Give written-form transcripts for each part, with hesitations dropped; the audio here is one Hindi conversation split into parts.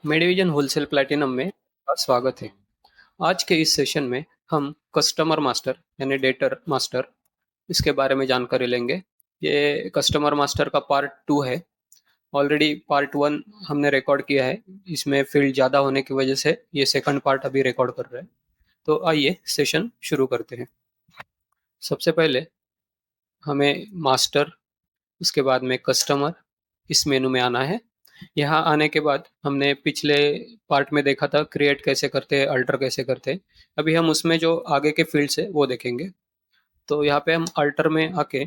मेडिविजन होलसेल प्लैटिनम में आपका स्वागत है। आज के इस सेशन में हम कस्टमर मास्टर यानी डेटर मास्टर इसके बारे में जानकारी लेंगे। ये कस्टमर मास्टर का पार्ट 2 है। ऑलरेडी पार्ट 1 हमने रिकॉर्ड किया है। इसमें फील्ड ज़्यादा होने की वजह से ये सेकंड पार्ट अभी रिकॉर्ड कर रहे हैं। तो आइए सेशन शुरू करते हैं। सबसे पहले हमें मास्टर, उसके बाद में कस्टमर इस मेनू में आना है। यहाँ आने के बाद हमने पिछले पार्ट में देखा था क्रिएट कैसे करते हैं, अल्टर कैसे करते हैं। अभी हम उसमें जो आगे के फील्ड्स है वो देखेंगे। तो यहाँ पे हम अल्टर में आके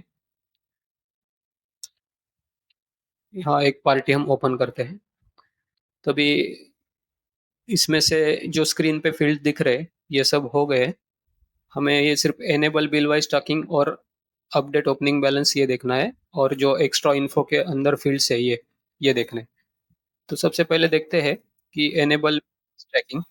यहाँ एक पार्टी हम ओपन करते हैं। तभी इसमें से जो स्क्रीन पे फील्ड दिख रहे ये सब हो गए। हमें ये सिर्फ एनेबल बिल वाइज स्टॉकिंग और अपडेट ओपनिंग बैलेंस ये देखना है, और जो एक्स्ट्रा इन्फो के अंदर फील्ड्स है ये देखने। तो सबसे पहले देखते हैं कि एनेबल स्टैकिंग।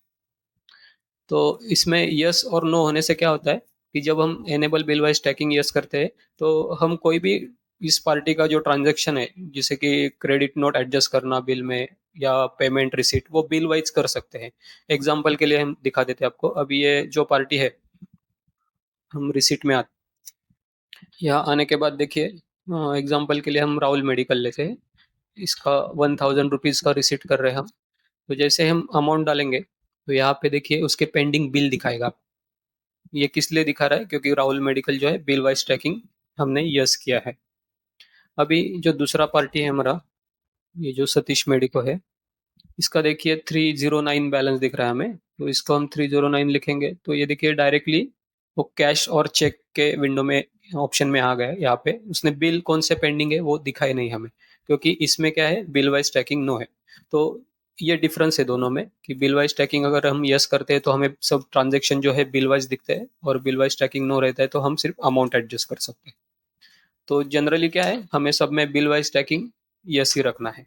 तो इसमें यस और नो होने से क्या होता है कि जब हम enable bill wise stacking yes करते हैं तो हम कोई भी इस पार्टी का जो ट्रांजैक्शन है, जैसे कि क्रेडिट नोट एडजस्ट करना बिल में या पेमेंट रिसीट, वो बिल वाइज कर सकते हैं। एग्जांपल के लिए हम दिखा देते हैं आपको। अभी ये जो पार्टी है, हम रिसीट में आते, यहाँ आने के बाद देखिए एग्जांपल के लिए हम राहुल मेडिकल लेते हैं। इसका 1000 रुपीज़ का रिसीट कर रहे हैं हम। तो जैसे हम अमाउंट डालेंगे तो यहाँ पे देखिए उसके पेंडिंग बिल दिखाएगा। ये किस लिए दिखा रहा है? क्योंकि राहुल मेडिकल जो है बिल वाइज ट्रैकिंग हमने यस किया है। अभी जो दूसरा पार्टी है हमारा, ये जो सतीश मेडिको है, इसका देखिए 309 बैलेंस दिख रहा है हमें। तो इसको हम 309 लिखेंगे तो ये देखिए डायरेक्टली वो कैश और चेक के विंडो में ऑप्शन में आ गया। यहाँ पे उसने बिल कौन से पेंडिंग है वो दिखाई नहीं हमें, क्योंकि इसमें क्या है, बिल वाइज ट्रैकिंग नो है। तो ये डिफरेंस है दोनों में कि बिल वाइज ट्रैकिंग अगर हम यस करते हैं तो हमें सब ट्रांजेक्शन जो है बिल वाइज दिखते हैं, और बिल वाइज ट्रैकिंग नो रहता है तो हम सिर्फ अमाउंट एडजस्ट कर सकते हैं। तो जनरली क्या है, हमें सब में बिल वाइज ट्रैकिंग यस ही रखना है।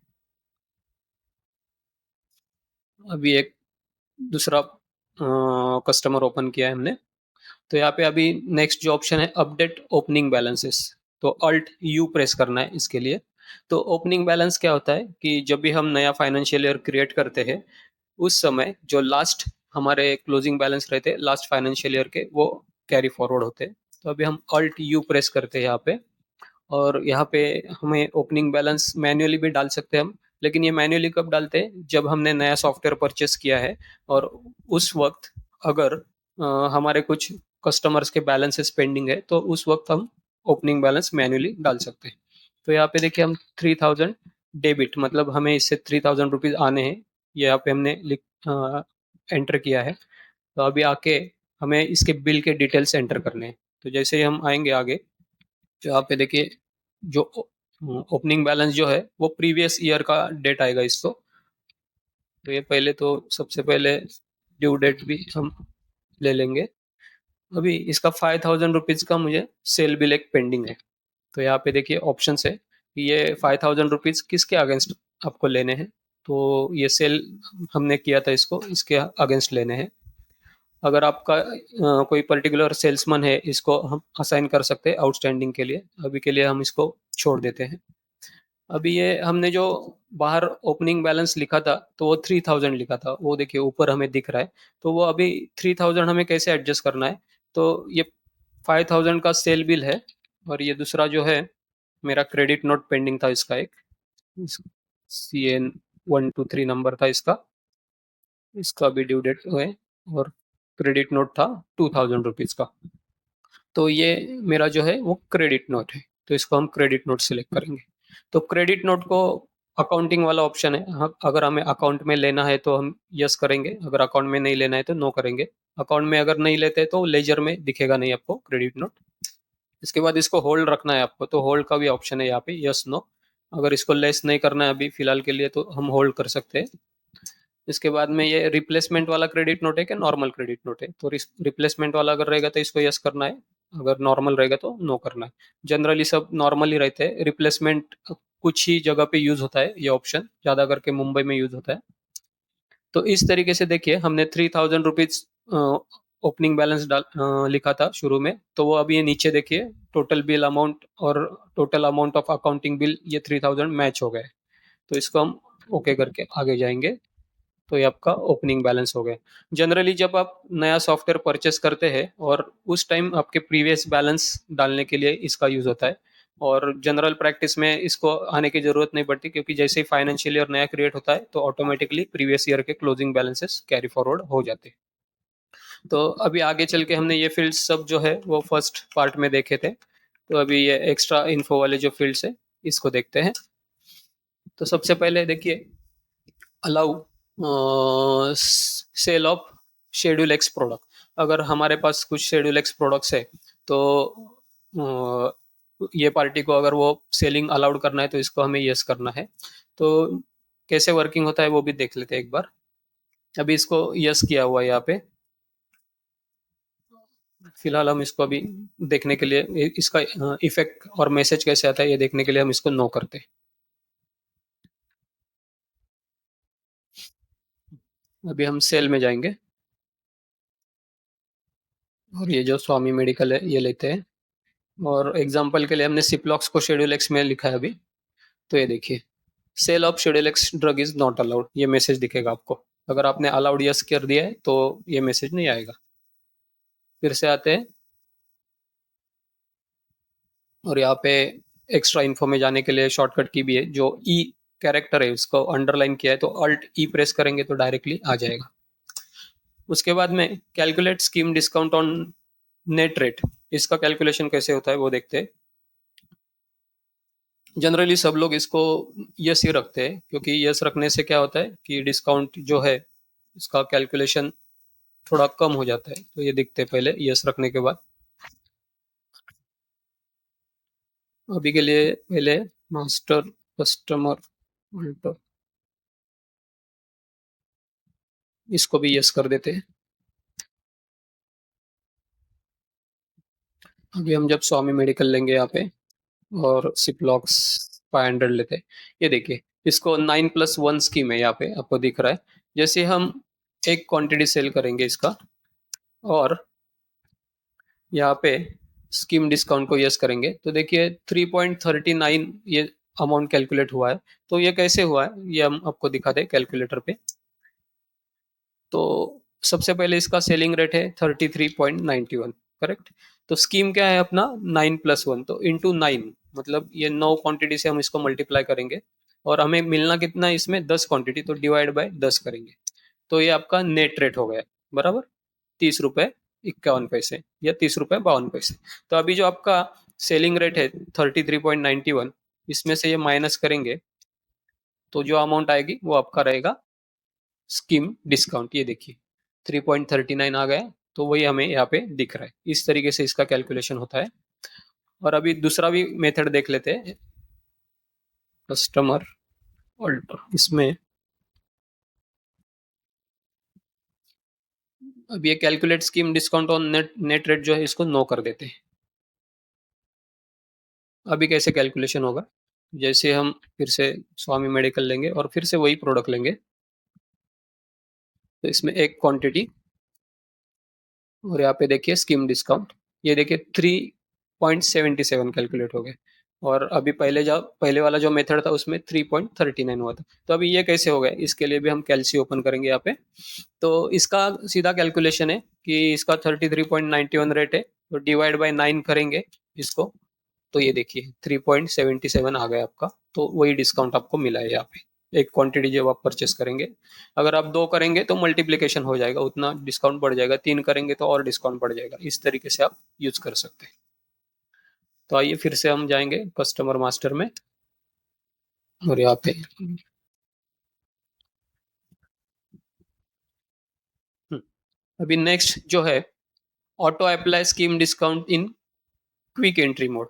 अभी एक दूसरा कस्टमर ओपन किया है हमने। तो यहाँ पे अभी नेक्स्ट जो ऑप्शन है अपडेट ओपनिंग बैलेंसेस, तो अल्ट यू प्रेस करना है इसके लिए। तो ओपनिंग बैलेंस क्या होता है कि जब भी हम नया फाइनेंशियल ईयर क्रिएट करते हैं उस समय जो लास्ट हमारे क्लोजिंग बैलेंस रहते हैं लास्ट फाइनेंशियल ईयर के, वो कैरी फॉरवर्ड होते हैं। तो अभी हम अल्ट यू प्रेस करते हैं यहाँ पे, और यहाँ पे हमें ओपनिंग बैलेंस मैन्युअली भी डाल सकते हैं हम। लेकिन ये मैन्युअली कब डालते हैं, जब हमने नया सॉफ्टवेयर परचेस किया है और उस वक्त अगर हमारे कुछ कस्टमर्स के बैलेंसेस पेंडिंग है तो उस वक्त हम ओपनिंग बैलेंस मैन्युअली डाल सकते हैं। तो यहाँ पे देखिए हम 3000 डेबिट, मतलब हमें इससे 3000 रुपीज आने हैं, ये यहाँ पे हमने एंटर किया है। तो अभी आके हमें इसके बिल के डिटेल्स एंटर करने हैं। तो जैसे ही हम आएंगे आगे, तो यहाँ पे देखिए जो ओपनिंग बैलेंस जो है वो प्रीवियस ईयर का डेट आएगा इसको। तो ये पहले तो सबसे पहले ड्यू डेट भी हम ले लेंगे। अभी इसका 5000 रुपीज का मुझे सेल बिल एक पेंडिंग है। तो यहाँ पे देखिए ऑप्शन है कि ये 5000 रुपीज किसके अगेंस्ट आपको लेने हैं। तो ये सेल हमने किया था, इसको इसके अगेंस्ट लेने हैं। अगर आपका कोई पर्टिकुलर सेल्समैन है, इसको हम असाइन कर सकते हैं आउटस्टैंडिंग के लिए। अभी के लिए हम इसको छोड़ देते हैं। अभी ये हमने जो बाहर ओपनिंग बैलेंस लिखा था तो वो 3000 लिखा था, वो देखिए ऊपर हमें दिख रहा है। तो वो अभी 3000 हमें कैसे एडजस्ट करना है। तो ये 5000 का सेल बिल है, और ये दूसरा जो है मेरा क्रेडिट नोट पेंडिंग था इसका एक, CN123 नंबर था इसका। इसका भी ड्यू डेट है, और क्रेडिट नोट था 2000 रुपीज का। तो ये मेरा जो है वो क्रेडिट नोट है, तो इसको हम क्रेडिट नोट सिलेक्ट करेंगे। तो क्रेडिट नोट को अकाउंटिंग वाला ऑप्शन है। अगर हमें अकाउंट में लेना है तो हम यस करेंगे, अगर अकाउंट में नहीं लेना है तो नो करेंगे। अकाउंट में अगर नहीं लेते तो लेजर में दिखेगा नहीं आपको क्रेडिट नोट। इसके बाद इसको होल्ड रखना है आपको, तो होल्ड का भी ऑप्शन है यहाँ पे, यस नो। अगर इसको लेस नहीं करना है अभी फिलहाल के लिए तो हम होल्ड कर सकते हैं। इसके बाद में ये रिप्लेसमेंट वाला क्रेडिट नोट है कि नॉर्मल क्रेडिट नोट है। तो रिप्लेसमेंट वाला अगर रहेगा तो इसको यस करना है, अगर नॉर्मल रहेगा तो नो करना है। जनरली सब नॉर्मल ही रहते हैं। रिप्लेसमेंट कुछ ही जगह पे यूज होता है, ये ऑप्शन ज्यादा करके मुंबई में यूज होता है। तो इस तरीके से देखिए हमने 3000 रुपीज ओपनिंग बैलेंस लिखा था शुरू में, तो वो अभी ये नीचे देखिए टोटल बिल अमाउंट और total amount of accounting bill ये 3000 मैच हो गए। तो इसको हम ओके करके आगे जाएंगे। तो ये आपका ओपनिंग बैलेंस हो गया। जनरली जब आप नया सॉफ्टवेयर परचेज़ करते हैं और उस टाइम आपके प्रीवियस बैलेंस डालने के लिए इसका यूज़ होता है और जनरल प्रैक्टिस में इसको आने की ज़रूरत नहीं पड़ती क्योंकि जैसे ही फाइनेंशियल ईयर नया क्रिएट होता है, तो ऑटोमैटिकली प्रीवियस ईयर के क्लोजिंग बैलेंसेस कैरी फॉरवर्ड हो जाते हैं। तो अभी आगे चल के हमने ये फ़ील्ड्स सब जो है वो फर्स्ट पार्ट में देखे थे। तो अभी ये एक्स्ट्रा इन्फो वाले जो फ़ील्ड्स हैं, इसको देखते हैं। तो सबसे पहले देखिए allow sale of schedule X product. अगर हमारे पास कुछ शेड्यूल एक्स प्रोडक्ट्स है तो ये पार्टी को अगर वो सेलिंग अलाउड करना है तो इसको हमें यस करना है। तो कैसे वर्किंग होता है वो भी देख लेते हैं एक बार। अभी इसको यस किया हुआ है यहाँ पे। फिलहाल हम इसको अभी देखने के लिए इसका इफेक्ट और मैसेज कैसे आता है ये देखने के लिए हम इसको नो करते हैं। अभी हम सेल में जाएंगे और ये जो स्वामी मेडिकल है ये लेते हैं और एग्जांपल के लिए हमने सिप्लॉक्स को शेड्यूल एक्स में लिखा है अभी। तो ये देखिए sale of schedule X drug is not allowed, ये मैसेज दिखेगा आपको। अगर आपने अलाउड यस कर दिया है तो ये मैसेज नहीं आएगा। फिर से आते हैं और यहाँ पे एक्स्ट्रा इन्फो में जाने के लिए शॉर्टकट की भी है, जो ई कैरेक्टर है उसको अंडरलाइन किया है तो अल्ट ई प्रेस करेंगे तो डायरेक्टली आ जाएगा। उसके बाद में calculate scheme discount on net rate, इसका कैलकुलेशन कैसे होता है वो देखते हैं। जनरली सब लोग इसको यस ही रखते हैं क्योंकि यस रखने से क्या होता है कि डिस्काउंट जो है इसका कैलकुलेशन थोड़ा कम हो जाता है। तो ये देखते हैं पहले यस रखने के बाद। अभी के लिए पहले मास्टर कस्टमर अल्टर, इसको भी यस कर देते हैं। अभी हम जब स्वामी मेडिकल लेंगे यहाँ पे और सिप्लॉक्स 500 लेते हैं, ये देखिए इसको 9+1 स्कीम है यहाँ पे आपको दिख रहा है। जैसे हम एक क्वांटिटी सेल करेंगे इसका और यहाँ पे स्कीम डिस्काउंट को यस करेंगे तो देखिए 3.39 ये अमाउंट कैलकुलेट हुआ है। तो ये कैसे हुआ है ये हम आपको दिखाते हैं कैलकुलेटर पे। तो सबसे पहले इसका सेलिंग रेट है 33.91, करेक्ट। तो स्कीम क्या है अपना 9+1 तो इंटू 9, मतलब ये 9 क्वांटिटी से हम इसको मल्टीप्लाई करेंगे और हमें मिलना कितना है इसमें 10 क्वांटिटी, तो डिवाइड बाय 10 करेंगे। तो ये आपका नेट रेट हो गया बराबर 30 रुपए 51 पैसे या 30 रुपए 52 पैसे। तो अभी जो आपका सेलिंग रेट है 33.91, इसमें से ये माइनस करेंगे तो जो अमाउंट आएगी वो आपका रहेगा स्कीम डिस्काउंट। ये देखिए 3.39 आ गया, तो वही हमें यहाँ पे दिख रहा है। इस तरीके से इसका कैलकुलेशन होता है। और अभी दूसरा भी मेथड देख लेते हैं, कस्टमर अल्टर। इसमें अब ये calculate scheme discount on net net rate जो है इसको नो कर देते हैं। अभी कैसे कैलकुलेशन होगा, जैसे हम फिर से स्वामी मेडिकल लेंगे और फिर से वही प्रोडक्ट लेंगे तो इसमें एक क्वांटिटी और यहाँ पे देखिए स्कीम डिस्काउंट, ये देखिए 3.77 कैलकुलेट हो गए। और अभी पहले वाला जो मेथड था उसमें 3.39 हुआ था। तो अभी ये कैसे हो गया, इसके लिए भी हम कैलसी ओपन करेंगे यहाँ पे। तो इसका सीधा कैलकुलेशन है कि इसका 33.91 रेट है तो डिवाइड बाय 9 करेंगे इसको। तो ये देखिए 3.77 आ गया आपका। तो वही डिस्काउंट आपको मिला है यहाँ पे एक क्वांटिटी जब आप परचेस करेंगे। अगर आप 2 करेंगे तो मल्टीप्लिकेशन हो जाएगा, उतना डिस्काउंट बढ़ जाएगा। 3 करेंगे तो और डिस्काउंट बढ़ जाएगा। इस तरीके से आप यूज कर सकते हैं। तो आइए फिर से हम जाएंगे कस्टमर मास्टर में और यहाँ पे अभी नेक्स्ट जो है auto apply scheme discount in quick entry mode.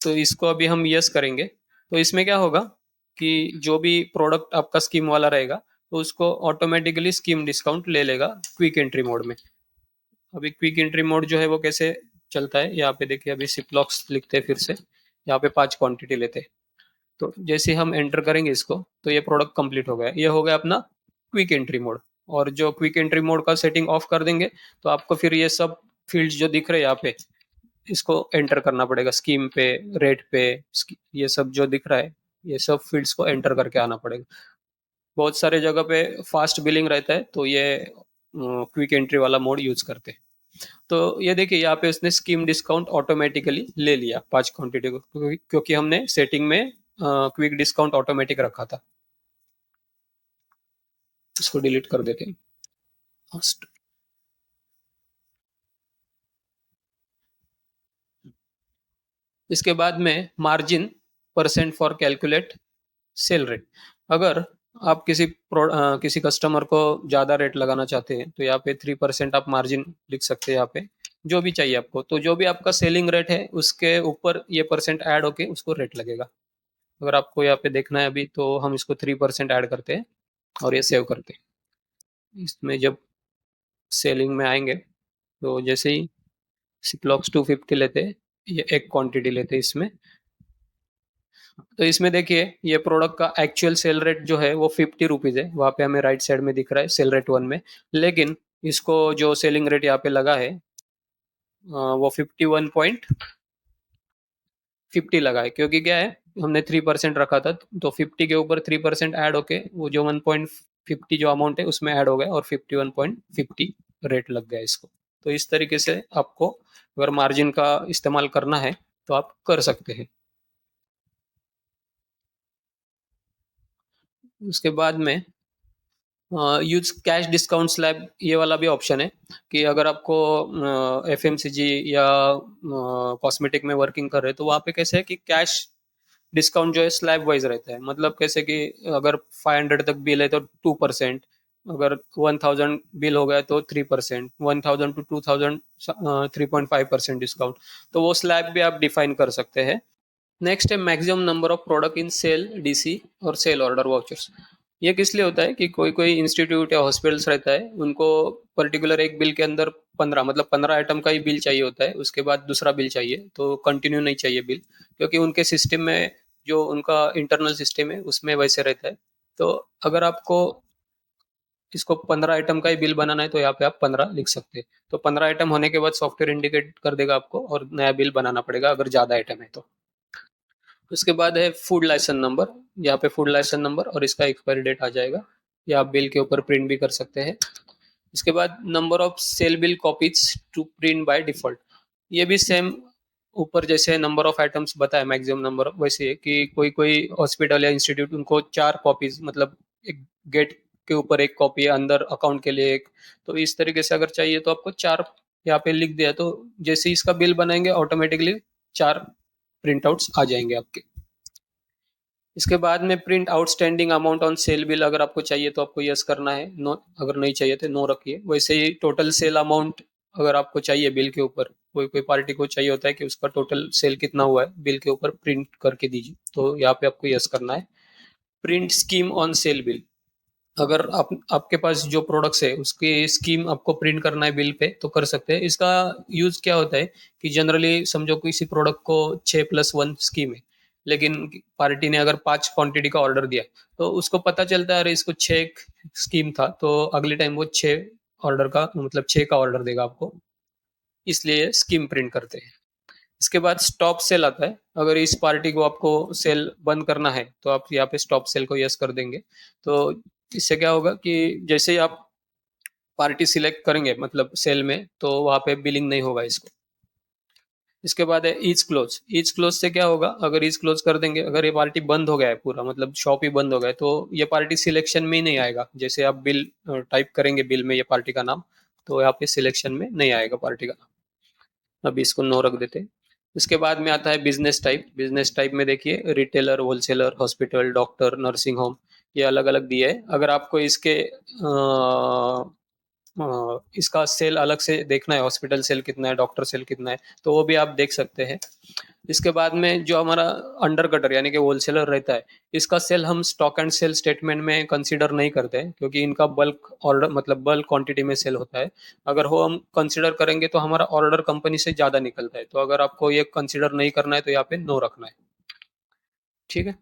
तो इसको अभी हम यस करेंगे। तो इसमें क्या होगा कि जो भी प्रोडक्ट आपका स्कीम वाला रहेगा तो उसको ऑटोमेटिकली स्कीम डिस्काउंट ले लेगा क्विक एंट्री मोड में। अभी क्विक एंट्री मोड जो है वो कैसे चलता है, यहाँ पे देखिए अभी सिप्लॉक्स लिखते हैं फिर से, यहाँ पे 5 क्वांटिटी लेते हैं। तो जैसे हम एंटर करेंगे इसको तो ये प्रोडक्ट कंप्लीट हो गया, ये हो गया अपना क्विक एंट्री मोड। और जो क्विक एंट्री मोड का सेटिंग ऑफ कर देंगे तो आपको फिर ये सब फील्ड्स जो दिख रहे हैं यहाँ पे इसको एंटर करना पड़ेगा। स्कीम पे, रेट पे, ये सब जो दिख रहा है ये सब फील्ड्स को एंटर करके आना पड़ेगा। बहुत सारे जगह पे फास्ट बिलिंग रहता है, तो ये क्विक एंट्री वाला मोड यूज़ करते हैं। तो ये देखिए यहाँ पे उसने स्कीम डिस्काउंट ऑटोमेटिकली ले लिया 5 क्वांटिटी को, क्योंकि हमने सेटिंग में क्विक डिस्काउंट ऑटोमेटिक रखा था। इसको डिलीट कर देते हैं। फर्स्ट इसके बाद में margin percent for calculate cell rate. अगर आप किसी कस्टमर को ज़्यादा रेट लगाना चाहते हैं, तो यहाँ पे 3% आप मार्जिन लिख सकते हैं यहाँ पे, जो भी चाहिए आपको। तो जो भी आपका सेलिंग रेट है, उसके ऊपर ये परसेंट ऐड होके उसको रेट लगेगा। अगर आपको यहाँ पे देखना है अभी, तो हम इसको 3% ऐड करते हैं और ये सेव करते हैं। इसमें जब सेलिंग में आएंगे, तो जैसे ही सिप्लॉक्स 250 लेते हैं, ये एक क्वांटिटी लेते हैं इसमें। तो इसमें देखिए ये प्रोडक्ट का एक्चुअल सेल रेट जो है वो 50 रुपीज़ है, वहाँ पे हमें राइट साइड में दिख रहा है सेल रेट वन में। लेकिन इसको जो सेलिंग रेट यहाँ पे लगा है, वो 51.50 लगा है, क्योंकि क्या है, हमने 3% रखा था, तो 50 के ऊपर 3% ऐड होके वो जो 1.50 जो अमाउंट है उसमें ऐड हो गया और 51.50 रेट लग गया इसको। तो इस तरीके से आपको अगर मार्जिन का इस्तेमाल करना है तो आप कर सकते हैं। उसके बाद में यूज कैश डिस्काउंट स्लैब, ये वाला भी ऑप्शन है कि अगर आपको एफएमसीजी या कॉस्मेटिक में वर्किंग कर रहे हैं, तो वहाँ पे कैसे है कि कैश डिस्काउंट जो है स्लैब वाइज रहता है। मतलब कैसे कि अगर 500 तक बिल है तो 2%, अगर 1000 बिल हो गया तो 3%, 1000 टू 2000 3.5% डिस्काउंट। तो वो स्लैब भी आप डिफाइन कर सकते हैं। नेक्स्ट है maximum number of product in sale DC और सेल ऑर्डर वाउचर्स। ये किस लिए होता है कि कोई कोई इंस्टीट्यूट या हॉस्पिटल्स रहता है, उनको पर्टिकुलर एक बिल के अंदर 15, मतलब 15 आइटम का ही बिल चाहिए होता है, उसके बाद दूसरा बिल चाहिए, तो कंटिन्यू नहीं चाहिए बिल, क्योंकि उनके सिस्टम में जो उनका इंटरनल सिस्टम है उसमें वैसे रहता है। तो अगर आपको इसको 15 आइटम का ही बिल बनाना है, तो यहाँ पे आप 15 लिख सकते हैं। तो 15 आइटम होने के बाद सॉफ्टवेयर इंडिकेट कर देगा आपको और नया बिल बनाना पड़ेगा अगर ज़्यादा आइटम है तो। उसके बाद है फूड लाइसेंस नंबर। यहाँ पे फूड लाइसेंस नंबर और इसका एक्सपायरी डेट आ जाएगा, या आप बिल के ऊपर प्रिंट भी कर सकते हैं। इसके बाद number of sale bill copies to print by default. ये भी सेम ऊपर जैसे नंबर ऑफ आइटम्स बताया मैक्सिमम नंबर, वैसे है कि कोई कोई हॉस्पिटल या इंस्टीट्यूट उनको 4 कॉपीज, मतलब एक गेट के ऊपर एक कॉपी है, अंदर अकाउंट के लिए एक। तो इस तरीके से अगर चाहिए तो आपको 4 यहाँ पे लिख दिया, तो जैसे ही इसका बिल बनाएंगे ऑटोमेटिकली 4 प्रिंट आउट्स आ जाएंगे आपके। इसके बाद में print outstanding amount on sale bill, अगर आपको चाहिए तो आपको यस करना है, नो अगर नहीं चाहिए तो नो रखिए। वैसे ही टोटल सेल अमाउंट अगर आपको चाहिए बिल के ऊपर, कोई कोई पार्टी को चाहिए होता है कि उसका टोटल सेल कितना हुआ है, बिल के ऊपर प्रिंट करके दीजिए, तो यहाँ पे आपको यस करना है। Print scheme on sale bill, अगर आपके पास जो प्रोडक्ट्स है उसकी स्कीम आपको प्रिंट करना है बिल पे, तो कर सकते हैं। इसका यूज क्या होता है कि जनरली समझो किसी प्रोडक्ट को 6+1 स्कीम है, लेकिन पार्टी ने अगर 5 क्वांटिटी का ऑर्डर दिया, तो उसको पता चलता है अरे इसको 6 स्कीम था, तो अगले टाइम वो 6 ऑर्डर का, मतलब 6 का ऑर्डर देगा आपको, इसलिए स्कीम प्रिंट करते हैं। इसके बाद स्टॉप सेल आता है। अगर इस पार्टी को आपको सेल बंद करना है, तो आप यहाँ पे स्टॉप सेल को यस कर देंगे। तो इससे क्या होगा कि जैसे ही आप पार्टी सिलेक्ट करेंगे, मतलब सेल में, तो वहाँ पे बिलिंग नहीं होगा इसको। इसके बाद है ईच क्लोज। ईच क्लोज से क्या होगा, अगर ईच क्लोज कर देंगे, अगर ये पार्टी बंद हो गया है पूरा, मतलब शॉप ही बंद हो गया है, तो ये पार्टी सिलेक्शन में ही नहीं आएगा। जैसे आप बिल टाइप करेंगे बिल में ये पार्टी का नाम, तो यहाँ पे सिलेक्शन में नहीं आएगा पार्टी का नाम। अभी इसको नो रख देते हैं। उसके बाद में आता है बिजनेस टाइप। बिजनेस टाइप में देखिए retailer, wholesaler, hospital, doctor, nursing home, ये अलग अलग दिए है। अगर आपको इसका सेल अलग से देखना है, हॉस्पिटल सेल कितना है, डॉक्टर सेल कितना है, तो वो भी आप देख सकते हैं। इसके बाद में जो हमारा अंडर कटर यानी कि होलसेलर रहता है, इसका सेल हम स्टॉक एंड सेल स्टेटमेंट में कंसीडर नहीं करते हैं, क्योंकि इनका बल्क ऑर्डर, मतलब बल्क क्वांटिटी में सेल होता है। अगर वो हम कंसीडर करेंगे तो हमारा ऑर्डर कंपनी से ज़्यादा निकलता है, तो अगर आपको ये कंसीडर नहीं करना है तो यहाँ पे नो रखना है। ठीक है।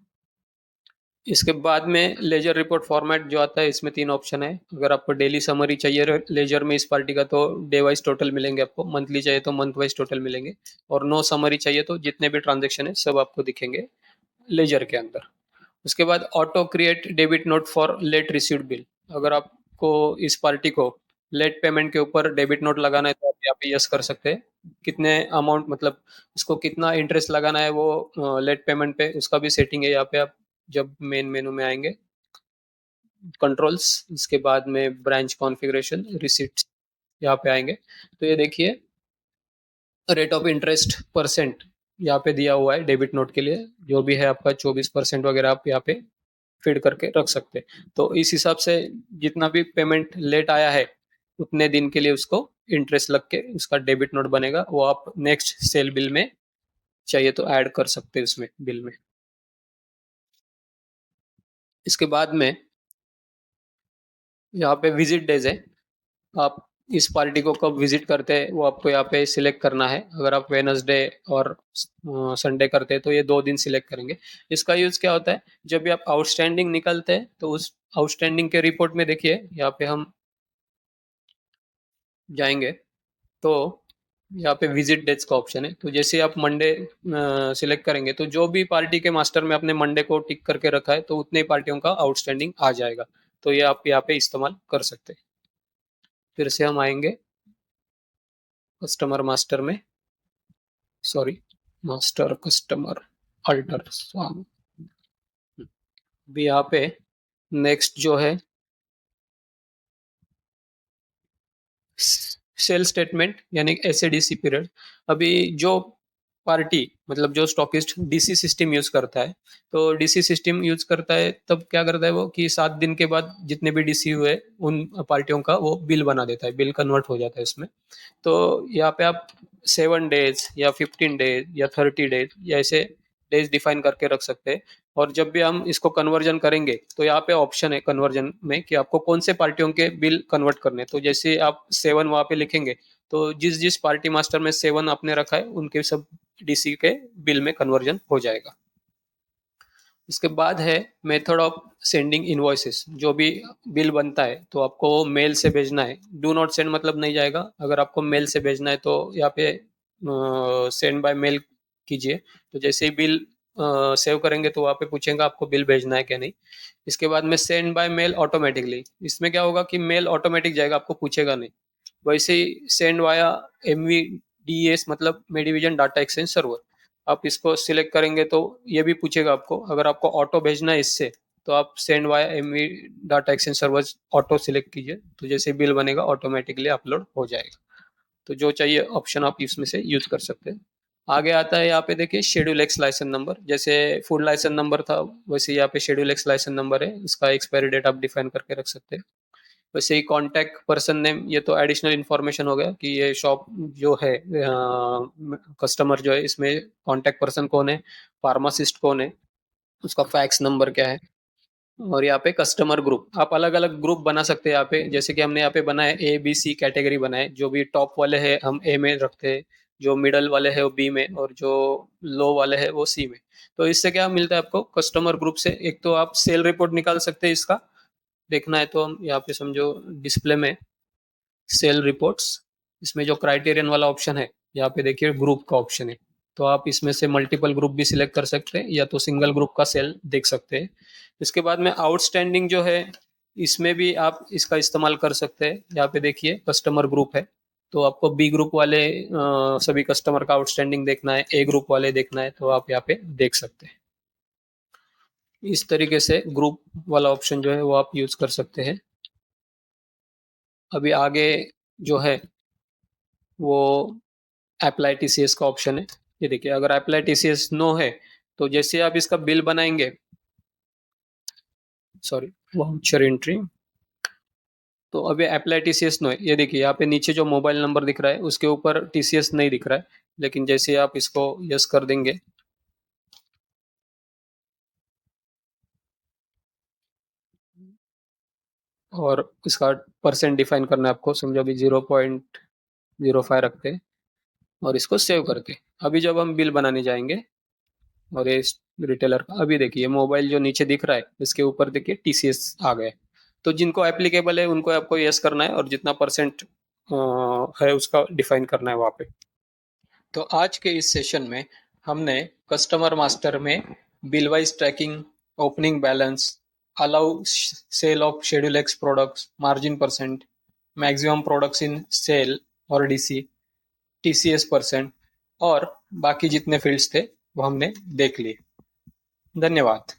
इसके बाद में लेजर रिपोर्ट फॉर्मेट जो आता है, इसमें 3 ऑप्शन है। अगर आपको डेली समरी चाहिए लेजर में इस पार्टी का, तो डे वाइज टोटल मिलेंगे आपको। मंथली चाहिए तो मंथ वाइज टोटल मिलेंगे। और नो समरी चाहिए तो जितने भी ट्रांजेक्शन है सब आपको दिखेंगे लेजर के अंदर। उसके बाद auto create debit note for late received bill. अगर आपको इस पार्टी को लेट पेमेंट के ऊपर डेबिट नोट लगाना है तो आप यहाँ पे यस कर सकते हैं। कितने अमाउंट मतलब इसको कितना इंटरेस्ट लगाना है वो लेट पेमेंट पे उसका भी सेटिंग है यहाँ पे। आप जब मेन मेनू में आएंगे कंट्रोल्स, इसके बाद में ब्रांच कॉन्फ़िगरेशन रिसीट्स यहाँ पे आएंगे तो ये देखिए रेट ऑफ इंटरेस्ट परसेंट यहाँ पे दिया हुआ है डेबिट नोट के लिए। जो भी है आपका 24% वगैरह आप यहाँ पे फीड करके रख सकते हैं। तो इस हिसाब से जितना भी पेमेंट लेट आया है उतने दिन के लिए उसको इंटरेस्ट लग के उसका डेबिट नोट बनेगा। वो आप नेक्स्ट सेल बिल में चाहिए तो ऐड कर सकते हैं उसमें बिल में। इसके बाद में यहाँ पे विजिट डेज है। आप इस पार्टी को कब विजिट करते हैं वो आपको यहाँ पे सिलेक्ट करना है। अगर आप वेनसडे और संडे करते हैं तो ये 2 दिन सिलेक्ट करेंगे। इसका यूज क्या होता है, जब भी आप आउटस्टैंडिंग निकलते हैं तो उस आउटस्टैंडिंग के रिपोर्ट में देखिए यहाँ पे हम जाएंगे तो यहाँ पे विजिट डेट्स का ऑप्शन है। तो जैसे आप मंडे सिलेक्ट करेंगे तो जो भी पार्टी के मास्टर में आपने मंडे को टिक करके रखा है तो उतने ही पार्टियों का आउटस्टैंडिंग आ जाएगा। तो ये आप यहाँ पे इस्तेमाल कर सकते हैं। फिर से हम आएंगे कस्टमर मास्टर में, सॉरी मास्टर कस्टमर अल्टर स्वाम। अभी यहाँ पे नेक्स्ट जो है सेल स्टेटमेंट यानी एसएडीसी पीरियड। अभी जो पार्टी मतलब जो स्टॉकिस्ट डीसी सिस्टम यूज करता है तो डीसी सिस्टम यूज करता है तब क्या करता है वो कि 7 दिन के बाद जितने भी डीसी हुए उन पार्टियों का वो बिल बना देता है, बिल कन्वर्ट हो जाता है उसमें। तो यहाँ पे आप 7 डेज या 15 डेज या 30 डेज या ऐसे डेज डिफाइन करके रख सकते हैं। और जब भी हम इसको कन्वर्जन करेंगे तो यहाँ पे ऑप्शन है कन्वर्जन में कि आपको कौन से पार्टियों के बिल कन्वर्ट करने। तो जैसे आप 7 वहाँ पे लिखेंगे तो जिस जिस पार्टी मास्टर में 7 आपने रखा है उनके सब डीसी के बिल में कन्वर्जन हो जाएगा। इसके बाद है मेथड ऑफ सेंडिंग इनवॉइसेस। जो भी बिल बनता है तो आपको मेल से भेजना है। डू नॉट सेंड मतलब नहीं जाएगा। अगर आपको मेल से भेजना है तो यहाँ पे सेंड बाय मेल कीजिए। तो जैसे ही बिल सेव करेंगे तो वहाँ पे पूछेगा आपको बिल भेजना है क्या नहीं। इसके बाद में सेंड बाय मेल ऑटोमेटिकली, इसमें क्या होगा कि मेल ऑटोमेटिक जाएगा, आपको पूछेगा नहीं। वैसे ही सेंड वाया MVDES मतलब मेडिविजन डाटा एक्सचेंज सर्वर, आप इसको सिलेक्ट करेंगे तो ये भी पूछेगा आपको। अगर आपको ऑटो भेजना है इससे तो आप send via MV data exchange server auto select कीजिए। तो जैसे बिल बनेगा ऑटोमेटिकली अपलोड हो जाएगा। तो जो चाहिए ऑप्शन आप इसमें से यूज कर सकते हैं। आगे आता है यहाँ पे देखिए शेड्यूल एक्स लाइसेंस नंबर। जैसे फुल लाइसेंस नंबर था वैसे यहाँ पे शेड्यूल एक्स लाइसेंस नंबर है। इसका एक्सपायरी डेट आप डिफाइन करके रख सकते हैं। वैसे ही कॉन्टैक्ट पर्सन नेम, ये तो एडिशनल इन्फॉर्मेशन हो गया कि ये शॉप जो है कस्टमर जो है इसमें कॉन्टैक्ट पर्सन कौन है, फार्मासिस्ट कौन है, उसका फैक्स नंबर क्या है। और यहाँ पे कस्टमर ग्रुप आप अलग अलग ग्रुप बना सकते हैं यहाँ पे। जैसे कि हमने यहाँ पे बनाया ABC कैटेगरी बनाए। जो भी टॉप वाले हैं हम A में रखते हैं, जो मिडल वाले हैं वो B में, और जो लो वाले हैं वो C में। तो इससे क्या मिलता है आपको कस्टमर ग्रुप से, एक तो आप सेल रिपोर्ट निकाल सकते हैं। इसका देखना है तो हम यहाँ पे समझो डिस्प्ले में सेल रिपोर्ट्स, इसमें जो क्राइटेरियन वाला ऑप्शन है यहाँ पे देखिए ग्रुप का ऑप्शन है। तो आप इसमें से मल्टीपल ग्रुप भी सिलेक्ट कर सकते हैं या तो सिंगल ग्रुप का सेल देख सकते हैं। इसके बाद में आउटस्टैंडिंग जो है इसमें भी आप इसका इस्तेमाल कर सकते हैं। यहाँ पे देखिए कस्टमर ग्रुप है तो आपको B ग्रुप वाले सभी कस्टमर का आउटस्टैंडिंग देखना है, A ग्रुप वाले देखना है तो आप यहाँ पे देख सकते हैं। इस तरीके से ग्रुप वाला ऑप्शन जो है वो आप यूज कर सकते हैं। अभी आगे जो है वो अप्लाई TCS का ऑप्शन है। ये देखिए अगर अप्लाई TCS नो है तो जैसे आप इसका बिल बनाएंगे, सॉरी वाउचर एंट्री, तो अभी अप्लाई TCS नो है। ये देखिए यहाँ पे नीचे जो मोबाइल नंबर दिख रहा है उसके ऊपर TCS नहीं दिख रहा है। लेकिन जैसे आप इसको यस कर देंगे और इसका परसेंट डिफाइन करना है आपको, समझो अभी 0.05 रखते हैं और इसको सेव करके अभी जब हम बिल बनाने जाएंगे और ये रिटेलर का, अभी देखिए मोबाइल जो नीचे दिख रहा है इसके ऊपर देखिए TCS आ गए। तो जिनको एप्लीकेबल है उनको आपको यस करना है और जितना परसेंट है उसका डिफाइन करना है वहाँ पे। तो आज के इस सेशन में हमने कस्टमर मास्टर में bill wise tracking opening balance, allow sale of schedule X products, margin percent, maximum products in sale और डीसी, टीसीएस परसेंट और बाकी जितने फील्ड्स थे वो हमने देख लिए। धन्यवाद।